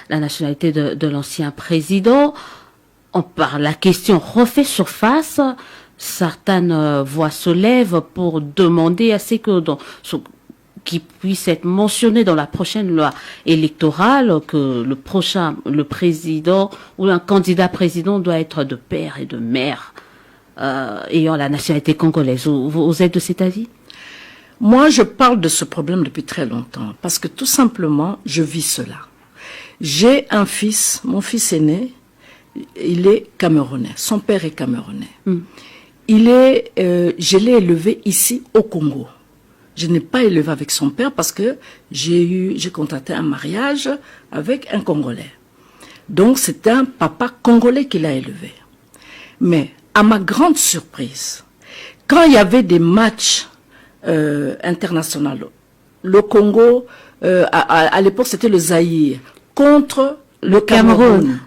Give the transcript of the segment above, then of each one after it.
la nationalité de l'ancien président. La question refait surface. Certaines voix se lèvent pour demander à ce que qui puisse être mentionné dans la prochaine loi électorale que le président ou un candidat président doit être de père et de mère ayant la nationalité congolaise. Vous êtes de cet avis? Moi, je parle de ce problème depuis très longtemps parce que tout simplement, je vis cela. J'ai un fils, mon fils aîné, il est camerounais. Son père est camerounais. Je l'ai élevé ici au Congo. Je n'ai pas élevé avec son père parce que j'ai contracté un mariage avec un Congolais. Donc c'est un papa congolais qui l'a élevé. Mais à ma grande surprise, quand il y avait des matchs internationaux, le Congo, à l'époque c'était le Zaïre, contre le Cameroun.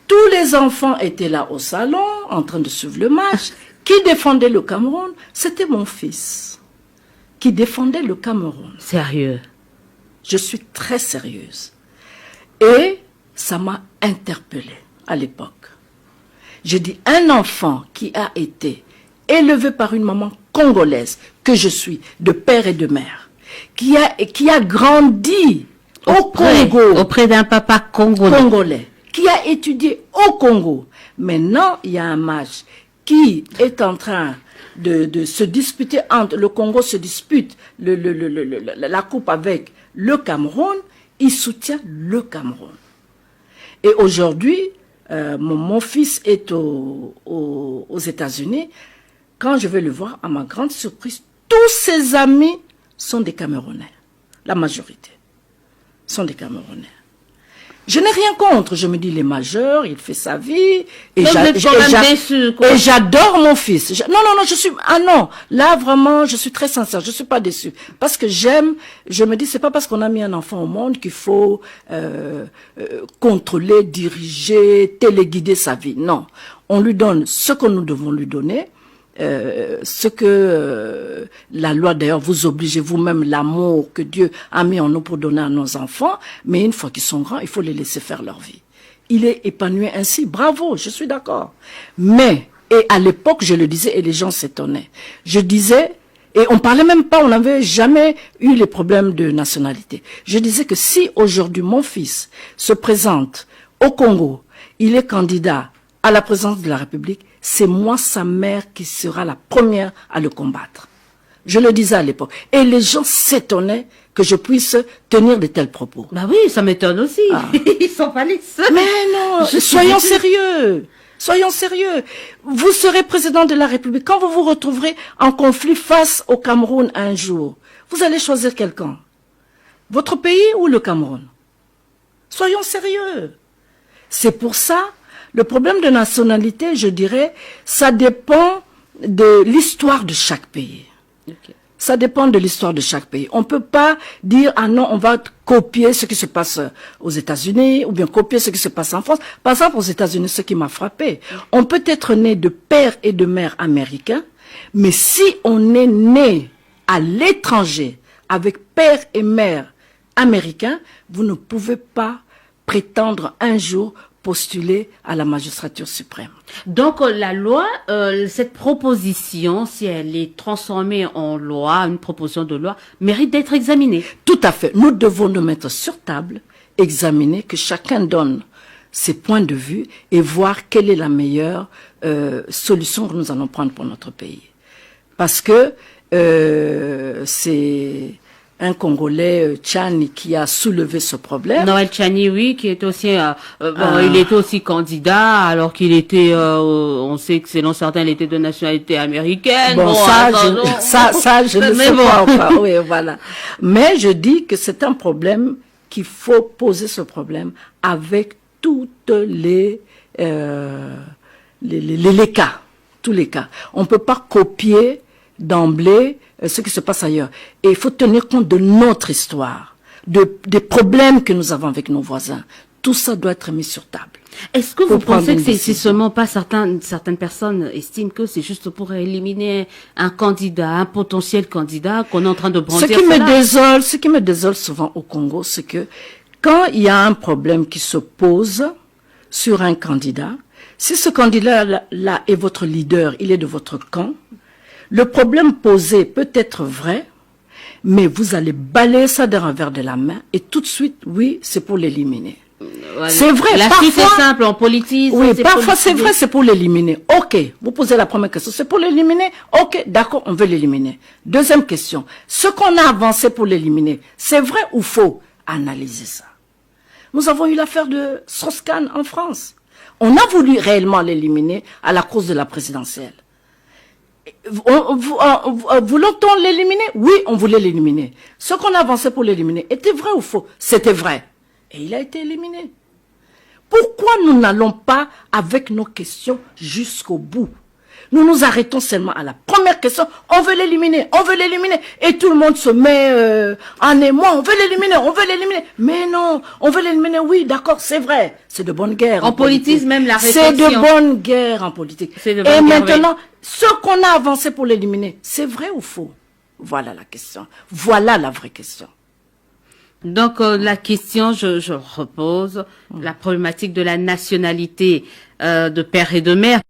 Tous les enfants étaient là au salon, en train de suivre le match. Qui défendait le Cameroun? C'était mon fils, qui défendait le Cameroun. Sérieux? Je suis très sérieuse. Et ça m'a interpellée à l'époque. J'ai dit, un enfant qui a été élevé par une maman congolaise, que je suis, de père et de mère, qui a grandi au Congo, auprès d'un papa congolais, qui a étudié au Congo. Maintenant, il y a un match qui est en train de se disputer entre le Congo se dispute la coupe avec le Cameroun, il soutient le Cameroun. Et aujourd'hui, mon fils est aux États-Unis. Quand je vais le voir, à ma grande surprise, tous ses amis sont des Camerounais. La majorité sont des Camerounais. Je n'ai rien contre. Je me dis, il est majeur, il fait sa vie. Et j'adore mon fils. Non, là, vraiment, je suis très sincère. Je suis pas déçue. Parce que je me dis, c'est pas parce qu'on a mis un enfant au monde qu'il faut contrôler, diriger, téléguider sa vie. Non. On lui donne ce que nous devons lui donner. Ce que la loi d'ailleurs vous oblige vous-même, l'amour que Dieu a mis en nous pour donner à nos enfants, mais une fois qu'ils sont grands, il faut les laisser faire leur vie. Il est épanoui ainsi, bravo, je suis d'accord. Mais, et à l'époque je le disais et les gens s'étonnaient, je disais, et on parlait même pas, on n'avait jamais eu les problèmes de nationalité. Je disais que si aujourd'hui mon fils se présente au Congo, il est candidat à la présidence de la République, c'est moi, sa mère, qui sera la première à le combattre. Je le disais à l'époque. Et les gens s'étonnaient que je puisse tenir de tels propos. Bah oui, ça m'étonne aussi. Ah. Ils sont pas les seuls. Mais non, soyons sérieux. Soyons sérieux. Vous serez président de la République. Quand vous vous retrouverez en conflit face au Cameroun un jour, vous allez choisir quel camp? Votre pays ou le Cameroun? Soyons sérieux. C'est pour ça. Le problème de nationalité, je dirais, ça dépend de l'histoire de chaque pays. Okay. Ça dépend de l'histoire de chaque pays. On peut pas dire, ah non, on va copier ce qui se passe aux États-Unis, ou bien copier ce qui se passe en France. Par exemple, aux États-Unis, ce qui m'a frappé, on peut être né de père et de mère américains, mais si on est né à l'étranger, avec père et mère américains, vous ne pouvez pas prétendre un jour postuler à la magistrature suprême. Donc la loi, cette proposition, si elle est transformée en loi, une proposition de loi, mérite d'être examinée. Tout à fait. Nous devons nous mettre sur table, examiner, que chacun donne ses points de vue et voir quelle est la meilleure solution que nous allons prendre pour notre pays. Parce que c'est un Congolais, Tchani, qui a soulevé ce problème. Noël Tchani, oui, qui est aussi, il était aussi candidat, alors qu'il était, on sait que selon certains, il était de nationalité américaine. Bon, ça, je ne sais pas encore. Oui, voilà. Mais je dis que c'est un problème qu'il faut poser ce problème avec toutes les cas, tous les cas. On peut pas copier d'emblée ce qui se passe ailleurs. Et il faut tenir compte de notre histoire, des problèmes que nous avons avec nos voisins. Tout ça doit être mis sur table. Est-ce que vous pensez que c'est seulement pas certaines personnes estiment que c'est juste pour éliminer un candidat, un potentiel candidat qu'on est en train de brandir? Ce qui me désole souvent au Congo, c'est que Quand il y a un problème qui se pose sur un candidat, si ce candidat-là est votre leader, il est de votre camp, le problème posé peut être vrai, mais vous allez balayer ça d'un revers de la main et tout de suite, oui, c'est pour l'éliminer. C'est vrai, la parfois, suite est simple, on politise. oui, parfois c'est vrai, c'est pour l'éliminer. Ok, vous posez la première question, c'est pour l'éliminer. Ok, d'accord, on veut l'éliminer. Deuxième question, ce qu'on a avancé pour l'éliminer, c'est vrai ou faux? Analysez ça. Nous avons eu l'affaire de Strauss-Kahn en France. On a voulu réellement l'éliminer à la cause de la présidentielle. Voulons-on l'éliminer? Oui, on voulait l'éliminer. Ce qu'on a avancé pour l'éliminer était vrai ou faux? C'était vrai. Et il a été éliminé. Pourquoi nous n'allons pas avec nos questions jusqu'au bout? Nous nous arrêtons seulement à la première question. On veut l'éliminer, on veut l'éliminer. Et tout le monde se met en émoi. On veut l'éliminer, on veut l'éliminer. Mais non, on veut l'éliminer. Oui, d'accord, c'est vrai. C'est de bonne guerre. On politise même la réflexion. C'est de bonne guerre en politique. Et maintenant, ce qu'on a avancé pour l'éliminer, c'est vrai ou faux? Voilà la question. Voilà la vraie question. Donc la question, je repose, la problématique de la nationalité de père et de mère.